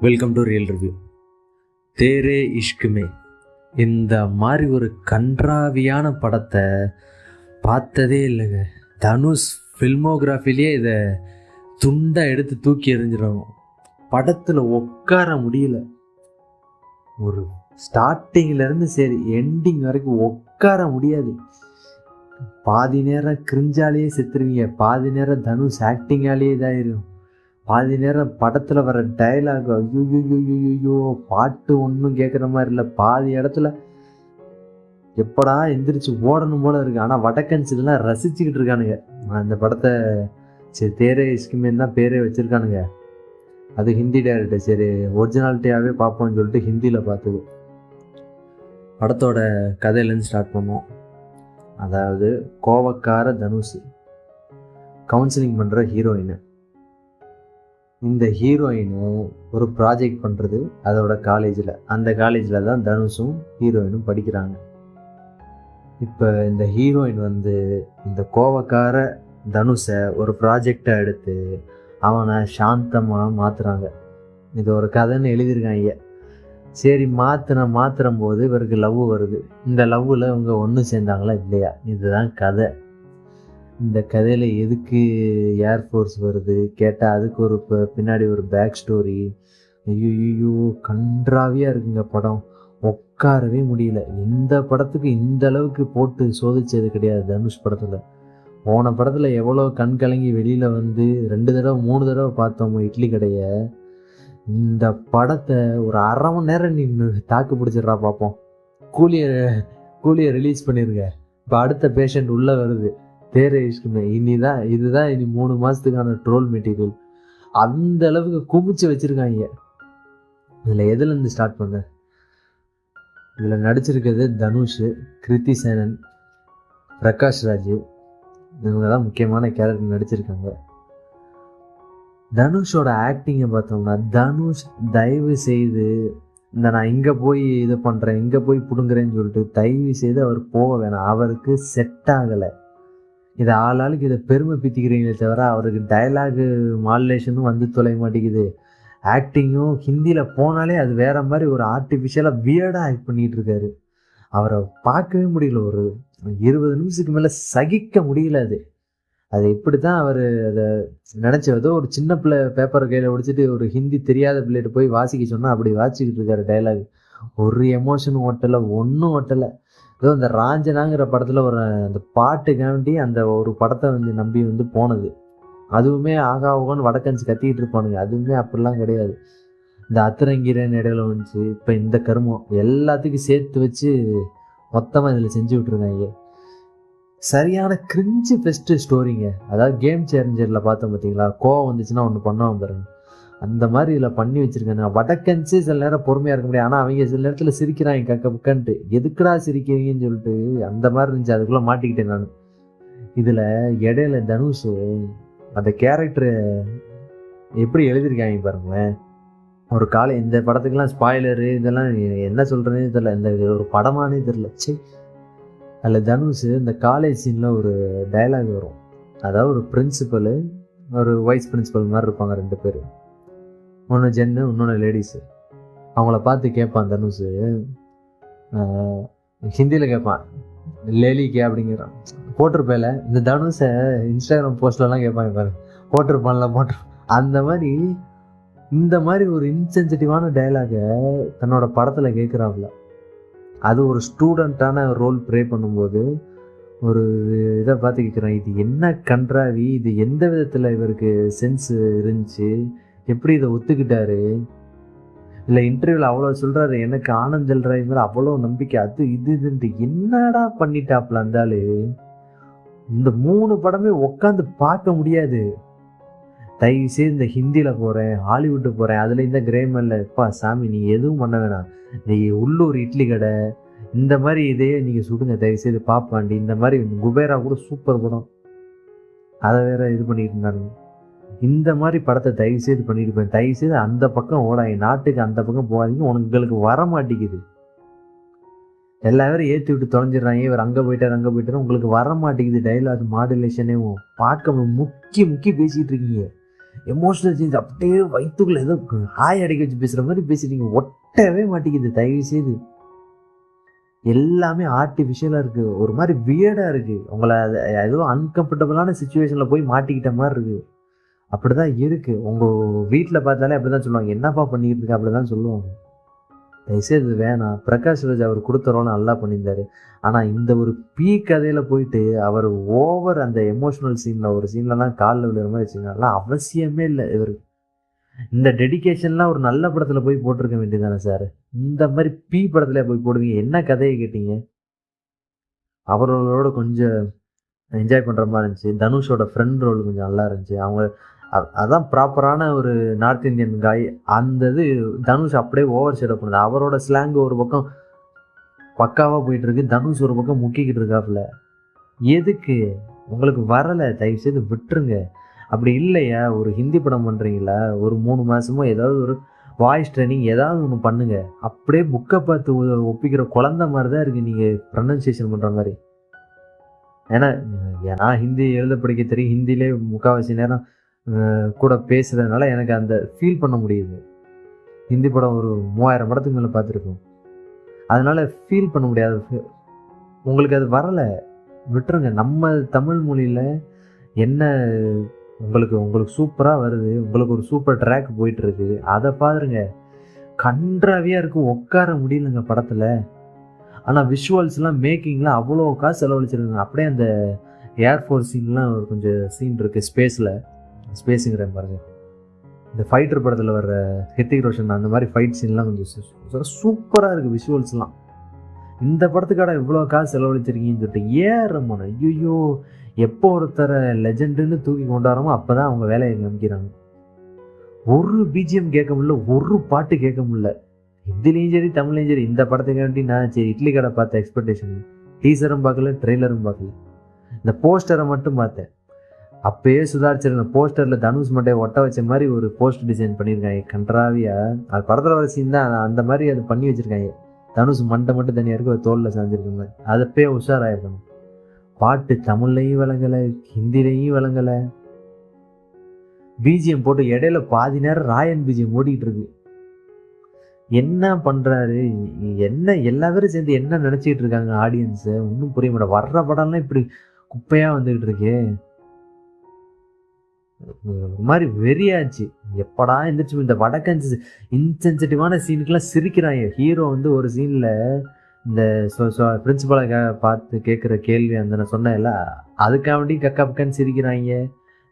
Welcome to real review. தேரே இஷ்குமே இந்த மாதிரி ஒரு கன்றாவியான படத்தை பார்த்ததே இல்லைங்க. தனுஷ் ஃபில்மோகிராஃபிலேயே இதை துண்டை எடுத்து தூக்கி எறிஞ்சிடணும். படத்தில் உட்கார முடியல. ஒரு ஸ்டார்டிங்லேருந்து சரி எண்டிங் வரைக்கும் உட்கார முடியாது. பாதி நேரம் கிரிஞ்சாலேயே செத்துருவீங்க, பாதி நேரம் தனுஷ் ஆக்டிங்காலேயே இதாயிரும், பாதி நேரம் படத்தில் வர டைலாக் ஐயோ பாட்டு ஒன்றும் கேட்குற மாதிரி இல்லை. பாதி இடத்துல எப்படா எந்திரிச்சு ஓடணும் போல இருக்கு. ஆனால் வடக்கன்ஸ் இதெல்லாம் ரசிச்சுக்கிட்டு இருக்கானுங்க. அந்த படத்தை சரி தேரே இஷ்குமேன்னு தான் பேரே வச்சுருக்கானுங்க. அது ஹிந்தி டைரக்டர், சரி ஒரிஜினாலிட்டியாகவே பார்ப்போம்னு சொல்லிட்டு ஹிந்தியில் பார்த்தது. படத்தோட கதையிலேருந்து ஸ்டார்ட் பண்ணோம். அதாவது கோவக்கார தனுஷ் கவுன்சிலிங் பண்ணுற ஹீரோயின். இந்த ஹீரோயினு ஒரு ப்ராஜெக்ட் பண்ணுறது அதோட காலேஜில். அந்த காலேஜில் தான் தனுஷும் ஹீரோயினும் படிக்கிறாங்க. இப்போ இந்த ஹீரோயின் இந்த கோவக்கார தனுஷை ஒரு ப்ராஜெக்டை எடுத்து அவனை சாந்தமாக மாற்றுறாங்க. இது ஒரு கதைன்னு எழுதியிருக்காங்க. சரி மாற்றும் போது இவருக்கு லவ் வருது. இந்த லவ்வில் இவங்க ஒன்று சேர்ந்தாங்களா இல்லையா, இதுதான் கதை. இந்த கதையில் எதுக்கு ஏர்ஃபோர்ஸ் வருது கேட்டால் அதுக்கு ஒரு பின்னாடி ஒரு பேக் ஸ்டோரி. ஐயோ கன்றாவியாக இருக்குங்க படம். உட்காரவே முடியல. இந்த படத்துக்கு இந்த அளவுக்கு போட்டு சோதிச்சது கிடையாது தனுஷ் படத்தில். போன படத்தில் எவ்வளோ கண் கலங்கி வெளியில் 2 தடவை 3 தடவை பார்த்தோமோ இட்லி கடையை. இந்த படத்தை ஒரு அரை மணி நேரம் நீ தாக்கு பிடிச்சிட்றா பார்ப்போம். கூலியை ரிலீஸ் பண்ணிருங்க. இப்போ அடுத்த பேஷண்ட் உள்ளே வருது. தேரே இஷ்குமே இதுதான் இனி 3 மாதத்துக்கான ட்ரோல் மெட்டீரியல். அந்த அளவுக்கு குமிச்சு வச்சுருக்காங்க. இதில் எதுலேருந்து ஸ்டார்ட் பண்ண? இதில் நடிச்சிருக்கிறது தனுஷ், கிருத்தி சேனன், பிரகாஷ் ராஜ், இவங்க தான் முக்கியமான கேரக்டர் நடிச்சிருக்காங்க. தனுஷோட ஆக்டிங்கை பார்த்தோம்னா, தனுஷ் தயவு செய்து நான் இங்கே போய் இது பண்ணுறேன் இங்கே போய் பிடுங்குறேன்னு சொல்லிட்டு தயவு செய்து அவர் போக வேணாம். அவருக்கு செட் ஆகலை. இதை ஆளாளுக்கு இதை பெருமை பித்திக்கிறீங்களே தவிர அவருக்கு டைலாகு மாடுலேஷனும் தொலை மாட்டேங்குது. ஆக்டிங்கும் ஹிந்தியில் போனாலே அது வேற மாதிரி ஒரு ஆர்டிஃபிஷியலாக வியர்டாக ஆக்ட் பண்ணிகிட்டு இருக்காரு. அவரை பார்க்கவே முடியல. ஒரு 20 நிமிஷத்துக்கு மேலே சகிக்க முடியல. அது இப்படி தான் அவர் அதை நினச்சதோ. ஒரு சின்ன பிள்ளை பேப்பரை கையில் ஒடிச்சிட்டு ஒரு ஹிந்தி தெரியாத பிள்ளைகிட்ட போய் வாசிக்க சொன்னால் அப்படி வாசிக்கிட்டு இருக்காரு. டைலாக் ஒரு எமோஷனும் ஒட்டலை, ஒன்றும் ஒட்டலை. ஏதோ இந்த ராஞ்சனாங்கிற படத்தில் ஒரு அந்த பாட்டுக்காண்டி அந்த ஒரு படத்தை நம்பி போனது. அதுவுமே ஆகாவோன்னு வடக்கன்ஸ் கத்திக்கிட்டு இருப்பானுங்க. அதுவுமே அப்படிலாம் கிடையாது. இந்த அத்திரங்கீரன் இடையில வந்துச்சு. இப்போ இந்த கருமம் எல்லாத்துக்கும் சேர்த்து வச்சு மொத்தமாக இதில் செஞ்சு விட்டுருக்காங்க. சரியான கிரிஞ்சு பெஸ்ட்டு ஸ்டோரிங்க. அதாவது கேம் சேஞ்சரில் பார்த்தோம் பார்த்தீங்களா, கோவம் வந்துச்சுன்னா ஒன்று பண்ணுவான் பாருங்க, அந்த மாதிரி இதில் பண்ணி வச்சுருக்காங்க. வடக்கன்ஸு சில நேரம் பொறுமையாக இருக்க முடியாது. ஆனால் அவங்க சில நேரத்தில் சிரிக்கிறாங்க கக்க புக்கன்ட்டு. எதுக்குடா சிரிக்கிறீங்கன்னு சொல்லிட்டு அந்த மாதிரி இருந்துச்சு. அதுக்குள்ளே மாட்டிக்கிட்டேன் நான். இதில் இடையில தனுஷ் அந்த கேரக்டரு எப்படி எழுதியிருக்காங்க பாருங்களேன். ஒரு இந்த படத்துக்கெல்லாம் ஸ்பாய்லரு இதெல்லாம் என்ன சொல்கிறேன்னே தெரியல. இந்த ஒரு படமானே தெரியல. சரி, அதில் தனுஷ் இந்த காலேஜ் சீனில் ஒரு டைலாக் வரும். அதாவது ஒரு பிரின்சிபலு ஒரு வைஸ் பிரின்சிபல் மாதிரி இருப்பாங்க 2 பேர். ஒன்று ஜென்னு, இன்னொன்று லேடிஸு. அவங்கள பார்த்து கேட்பான் தனுஷ், ஹிந்தியில் கேட்பான் லேலிக்கே அப்படிங்கிறான். போட்டிருப்பேல இந்த தனுஷை இன்ஸ்டாகிராம் போஸ்ட்லலாம் கேட்பாங்க பாரு, போட்டிருப்பான்ல அந்த மாதிரி இந்த மாதிரி ஒரு இன்சென்சிட்டிவான டைலாகை தன்னோட படத்தில் கேட்குறாப்புல. அது ஒரு ஸ்டூடெண்ட்டான ரோல் ப்ளே பண்ணும்போது ஒரு இதை பார்த்து கேட்குறான், இது என்ன கன்றாவி, இது எந்த விதத்தில் இவருக்கு சென்ஸ் இருந்துச்சு, எப்படி இதை ஒத்துக்கிட்டாரு. இல்லை இன்டர்வியூவில் அவ்வளோ சொல்கிறாரு, எனக்கு ஆனந்த் ராய் மேலே அவ்வளோ நம்பிக்கை, அது இதுன்ட்டு என்னடா பண்ணிட்டாப்புல இருந்தாலு. இந்த 3 படமே உட்காந்து பார்க்க முடியாது. தயவு செய்து இந்த ஹிந்தியில் போகிறேன், ஹாலிவுட்டு போகிறேன், அதில் இந்த கிரேமரில் எப்பா சாமி நீ எதுவும் பண்ண வேணாம். நீ உள்ளூர் இட்லி கடை இந்த மாதிரி இதையே நீங்கள் சுடுங்க தயவு செய்து பாப்பாண்டி. இந்த மாதிரி குபேரா கூட சூப்பர் படம், அதை வேற இது பண்ணிட்டு இருந்தாங்க. இந்த மாதிரி படத்தை தயவு செய்து பண்ணியிருப்பேன். தயவு செய்து அந்த பக்கம் ஓடாங்க, நாட்டுக்கு அந்த பக்கம் போகாதீங்க, உங்களுக்கு வர மாட்டேங்குது. எல்லாரும் ஏற்றி விட்டு தொலைஞ்சிடறாங்க. இவர் அங்கே போயிட்டார் உங்களுக்கு வர மாட்டேங்குது. டைலாக் மாடுலேஷனே பார்க்க முக்கி பேசிகிட்டு இருக்கீங்க. எமோஷனல் சீன்ஸ் அப்படியே வயிற்றுக்குள்ள ஏதோ ஆய் அடிக்க வச்சு பேசுகிற மாதிரி பேசிட்டீங்க. ஒட்டவே மாட்டேங்குது தயவு செய்து. எல்லாமே ஆர்டிஃபிஷியலாக இருக்குது, ஒரு மாதிரி வியர்டாக இருக்குது. உங்களை ஏதோ அன்கம்ஃபர்டபுளான சுச்சுவேஷனில் போய் மாட்டிக்கிட்ட மாதிரி இருக்குது. அப்படி தான் இருக்குது. உங்கள் வீட்டில் பார்த்தாலே அப்படி தான் சொல்லுவாங்க, என்னப்பா பண்ணிக்கிட்டு இருக்க, அப்படி தான் சொல்லுவாங்க. தயவுசெய்து இது வேணாம். பிரகாஷ் ராஜ் அவர் கொடுத்த ரோலை நல்லா பண்ணியிருந்தாரு. ஆனால் இந்த ஒரு கதையில் போயிட்டு அவர் ஓவர் அந்த எமோஷனல் சீனில் ஒரு சீன்லலாம் காலில் விழுற மாதிரி வச்சுக்கலாம் அவசியமே இல்லை. இவருக்கு இந்த டெடிக்கேஷன்லாம் ஒரு நல்ல படத்தில் போய் போட்டிருக்க வேண்டியதானே சார். இந்த மாதிரி படத்தில் போய் போடுவீங்க. என்ன கதையை கேட்டீங்க? அவரோட கொஞ்சம் என்ஜாய் பண்ணுற மாதிரி இருந்துச்சு. தனுஷோட ஃப்ரெண்ட் ரோல் கொஞ்சம் நல்லா இருந்துச்சு. அவங்க அதான் ப்ராப்பரான ஒரு நார்த் இந்தியன் காய். அந்த இது தனுஷ் அப்படியே ஓவர் ஷேடப் பண்ணுது. அவரோட ஸ்லாங் ஒரு பக்கம் பக்காவாக போயிட்டுருக்கு, தனுஷ் ஒரு பக்கம் முக்கிக்கிட்டு இருக்காப்புல. எதுக்கு உங்களுக்கு வரலை? தயவுசெய்து விட்டுருங்க. அப்படி இல்லையா, ஒரு ஹிந்தி படம் பண்ணுறீங்களா, ஒரு 3 மாதமோ ஏதாவது ஒரு வாய்ஸ் ட்ரைனிங் ஏதாவது ஒன்று பண்ணுங்க. அப்படியே புக்கை பார்த்து ஒப்பிக்கிற குழந்த மாதிரி தான் இருக்குது நீங்கள் ப்ரொனன்சியேஷன் பண்ணுற மாதிரி. ஏன்னா ஹிந்தி எழுத படிக்க தெரியும், ஹிந்திலே முக்கால்வாசி நேரம் கூட பேசுகிறதுனால எனக்கு அந்த ஃபீல் பண்ண முடியுது. ஹிந்தி படம் ஒரு 3000 படத்துக்கு மேலே பார்த்துருக்கோம், அதனால் ஃபீல் பண்ண முடியாது. உங்களுக்கு அது வரலை, விட்டுருங்க. நம்ம தமிழ் மொழியில் என்ன உங்களுக்கு சூப்பராக வருது, உங்களுக்கு ஒரு சூப்பர் ட்ராக் போயிட்டுருக்கு, அதை பாருங்க. கன்றாவியாக இருக்குது, உட்கார முடியலங்க படத்தில். ஆனால் விஷுவல்ஸ்லாம் மேக்கிங்லாம் அவ்வளோ காசு செலவழிச்சிருக்குங்க. அப்படியே அந்த ஏர்ஃபோர்ஸ் சீன்லாம் ஒரு கொஞ்சம் சீன் இருக்குது ஸ்பேஸுங்கிற பாருங்க. இந்த ஃபைட்டர் படத்தில் வர்ற ஹித்திக் ரோஷன் அந்த மாதிரி ஃபைட் சீன்லாம் கொஞ்சம் சூப்பராக இருக்குது விஷுவல்ஸ்லாம். இந்த படத்துக்காக இவ்வளோ காசு செலவழிச்சிருக்கீங்கன்னு சொல்லிட்டு ரமன் ஐயோ, எப்போ ஒருத்தரை லெஜெண்டுன்னு தூக்கி கொண்டாடுறோமோ அப்போ தான் அவங்க வேலையை காமிக்கிறாங்க. ஒரு பிஜிஎம் கேட்க முடியல, ஒரு பாட்டு கேட்க முடியல. ஹிந்திலையும் சரி தமிழ்லையும் சரி. இந்த படத்துக்காண்டி நான் சரி இட்லி கடை பார்த்த எக்ஸ்பெக்டேஷன், டீசரும் பார்க்கல, ட்ரெய்லரும் பார்க்கல, இந்த போஸ்டரை மட்டும் பார்த்தேன். அப்பயே சுதாரிச்சிருந்த போஸ்டரில் தனுஷ் மட்டையை ஒட்ட வச்ச மாதிரி ஒரு போஸ்டர் டிசைன் பண்ணியிருக்காங்க கன்றாவியா. அது படத்தில் வர சீன் தான், அந்த மாதிரி அது பண்ணி வச்சுருக்காங்க. தனுஷ் மண்டை மட்டும் தனியாக இருக்கு, ஒரு தோலில் சாஞ்சிருக்காங்க. அதப்பே உஷாராயிருக்கணும். பாட்டு தமிழ்லையும் விளங்கலை, ஹிந்திலையும் விளங்கலை. பிஜிஎம் போட்டு இடையில பாதி நேரம் ராயன் பிஜிஎம் ஓடிக்கிட்டு இருக்கு. என்ன பண்ணுறாரு, என்ன எல்லா பேரும் சேர்ந்து என்ன நினச்சிக்கிட்டு இருக்காங்க ஆடியன்ஸை, ஒன்றும் புரிய மாட்டேன். வர்ற படம்லாம் இப்படி குப்பையாக வந்துக்கிட்டு இருக்கு. ஒரு மாதிரி வெறியாச்சு. எப்படா எந்திரிச்சு இந்த வடக்கன்ஸ் இன்சென்சிட்டிவான சீனுக்கெல்லாம் சிரிக்கிறாங்க. ஹீரோ வந்து ஒரு சீனில் இந்த பிரின்சிபலை பார்த்து கேட்குற கேள்வி அந்த நான் சொன்னேன்ல, அதுக்காண்டி கக்கா பக்கன்னு சிரிக்கிறாங்க.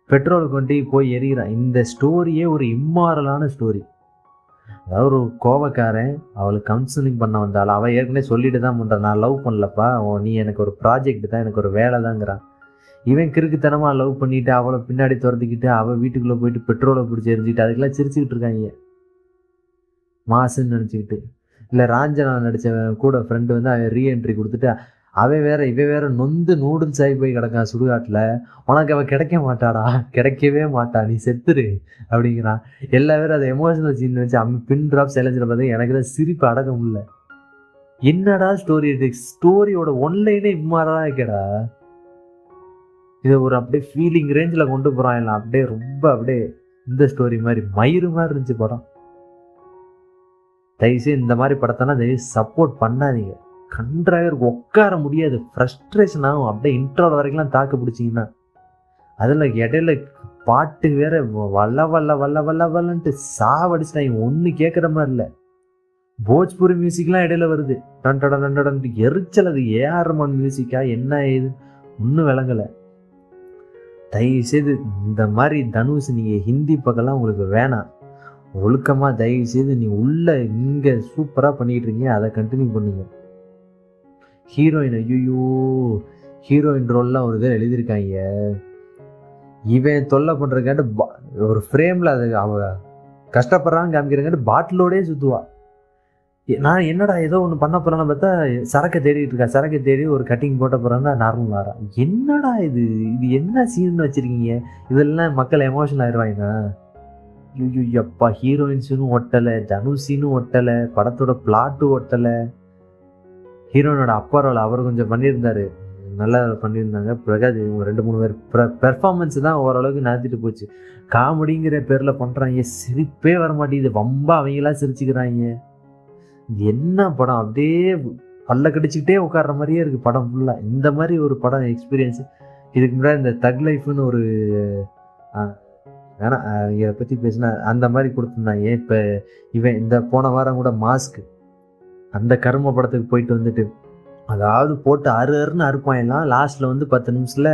பெட்ரோல் கொண்டு போய் எரிகிறான். இந்த ஸ்டோரியே ஒரு இம்மாரலான ஸ்டோரி. அதாவது ஒரு கோவக்காரன் அவளுக்கு கவுன்சிலிங் பண்ண வந்தாலும் அவள் ஏற்கனவே சொல்லிட்டு தான் பண்ணுறான், நான் லவ் பண்ணலப்பா, நீ எனக்கு ஒரு ப்ராஜெக்ட் தான், எனக்கு ஒரு வேலை தாங்கிறான். இவன் கிறுக்குத்தனமாக லவ் பண்ணிட்டு அவளை பின்னாடி துரத்திக்கிட்டு அவள் வீட்டுக்குள்ளே போயிட்டு பெட்ரோலை பிடிச்சி எரிஞ்சிக்கிட்டு அதுக்கெல்லாம் சிரிச்சுக்கிட்டு இருக்காங்க மாசுன்னு நினச்சிக்கிட்டு. இல்லை ராஞ்சனா நடித்த கூட ஃப்ரெண்டு வந்து அவன் ரீஎன்ட்ரி கொடுத்துட்டு இவன் வேற நொந்து நூடுல்ஸ் ஆகி போய் கிடக்கான் சுடுகாட்டில். உனக்கு அவள் கிடைக்க மாட்டாடா, கிடைக்கவே மாட்டா, நீ செத்துரு அப்படிங்கிறான். எல்லா பேரும் அதை எமோஷனல் சீன் வச்சு பின் ட்ராப் சேலஞ்சில் பார்த்து எனக்கு தான் சிரிப்பு அடக்க முடியல. என்னடா ஸ்டோரியோட ஒன்லைனே இம்மாரா இருக்கடா. இதை ஒரு அப்படியே ஃபீலிங் ரேஞ்சில் கொண்டு போகிறான். எல்லாம் அப்படியே ரொம்ப அப்படியே இந்த ஸ்டோரி மாதிரி மயிறு மாதிரி இருந்துச்சு படம். தயவுசெய்து இந்த மாதிரி படத்தெல்லாம் தயவு சப்போர்ட் பண்ணாதீங்க. கன்றாக உட்கார முடியாது, ஃப்ரஸ்ட்ரேஷன் ஆகும். அப்படியே இன்ட்ரோல் வரைக்கும்லாம் தாக்கு பிடிச்சிங்கன்னா. அதில் இடையில பாட்டு வேற வல்ல வல்ல வல்ல வல்ல வல்லன்ட்டு சாவடிச்சுட்டாங்க. ஒன்று கேட்குற மாதிரி இல்லை. போஜ்பூரி மியூசிக்லாம் இடையில வருது, டன்டடன்ட்டு எரிச்சல். அது ஏஆர் ரஹ்மான் மியூசிக்கா என்ன ஏது ஒன்றும் விளங்கலை. தயவுசெய்து இந்த மாதிரி தனுஷ் நீங்கள் ஹிந்தி பக்கம்லாம் உங்களுக்கு வேணாம். ஒழுக்கமாக தயவுசெய்து நீ உள்ள இங்கே சூப்பராக பண்ணிக்கிட்டு இருக்கீங்க, அதை கண்டினியூ பண்ணுங்க. ஹீரோயின் ஐயோ, ஹீரோயின் ரோல்லாம் ஒரு இதில் எழுதியிருக்காங்க. இவன் தொல்லை பண்ணுறதுக்காண்டு ஒரு ஃப்ரேமில் அது அவ கஷ்டப்படுறான்னு காமிக்கிறங்காட்டு பாட்டிலோடே சுற்றுவா. நான் என்னடா ஏதோ ஒன்று பண்ண போகிறான்னு பார்த்தா சரக்கை தேடிட்டு இருக்கா. சரக்கை தேடி ஒரு கட்டிங் போட்ட போகிறான்னா நார்மல் வரா. என்னடா இது என்ன சீன் வச்சுருக்கீங்க? இதெல்லாம் மக்கள் எமோஷனல் ஆயிடுவாங்க. ஐயோ அப்பா, ஹீரோயின் சீனும் ஒட்டலை, தனுஷ் சீனும் ஒட்டலை, படத்தோட பிளாட்டும் ஒட்டலை. ஹீரோயினோட அப்பா ரோல் அவர் கொஞ்சம் பண்ணியிருந்தாரு, நல்லா பண்ணியிருந்தாங்க. பிரகாஷ் இவங்க 2-3 பேர் பெர்ஃபார்மன்ஸ் தான் ஓரளவுக்கு நடத்திட்டு போச்சு. காமெடிங்கிற பேரில் பண்ணுறாங்க, சிரிப்பே வர மாட்டேங்குது. வம்பா அவங்களாம் சிரிச்சுக்கிறாங்க. இது என்ன படம், அப்படியே பல்ல கடிச்சிக்கிட்டே உட்கார்ற மாதிரியே இருக்குது படம் ஃபுல்லாக. இந்த மாதிரி ஒரு படம் எக்ஸ்பீரியன்ஸு இதுக்கு முன்னாடி இந்த தக் லைஃப்னு ஒரு வேணாம் இதை பற்றி பேசினா அந்த மாதிரி கொடுத்துருந்தாங்க. இப்போ இவன் இந்த போன வாரம் கூட மாஸ்க் அந்த கரும படத்துக்கு போயிட்டு வந்துட்டு அதாவது போட்டு அருன்னு அறுப்பான் எல்லாம். லாஸ்ட்டில் வந்து 10 நிமிஷத்தில்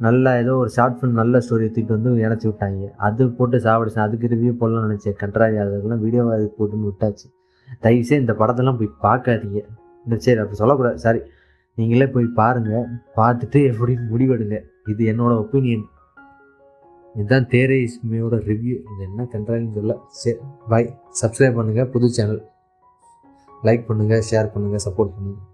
நல்லா ஏதோ ஒரு ஷார்ட் ஃபிலிம் நல்ல ஸ்டோரி எடுத்துக்கிட்டு வந்து இணைச்சி விட்டாங்க. அது போட்டு சாப்பிடுச்சேன். அதுக்கு ரிவ்யூ போடலாம்னு நினச்சேன். கண்ட்ராவி அதுக்கெல்லாம் வீடியோவை அதுக்கு போட்டுன்னு விட்டாச்சு. தயவுசே இந்த படத்தெல்லாம் போய் பார்க்காதீங்க. இந்த சரி அப்படி சொல்லக்கூடாது, சாரி. நீங்களே போய் பாருங்கள், பார்த்துட்டு எப்படி முடிவெடுங்க. இது என்னோட ஒப்பீனியன். இதுதான் தேரே இஸ்மையோட ரிவ்யூ. இது என்ன கண்ட்ராவின்னு சொல்ல. சரி பாய். சப்ஸ்கிரைப் பண்ணுங்கள், புது சேனல் லைக் பண்ணுங்கள், ஷேர் பண்ணுங்கள், சப்போர்ட் பண்ணுங்கள்.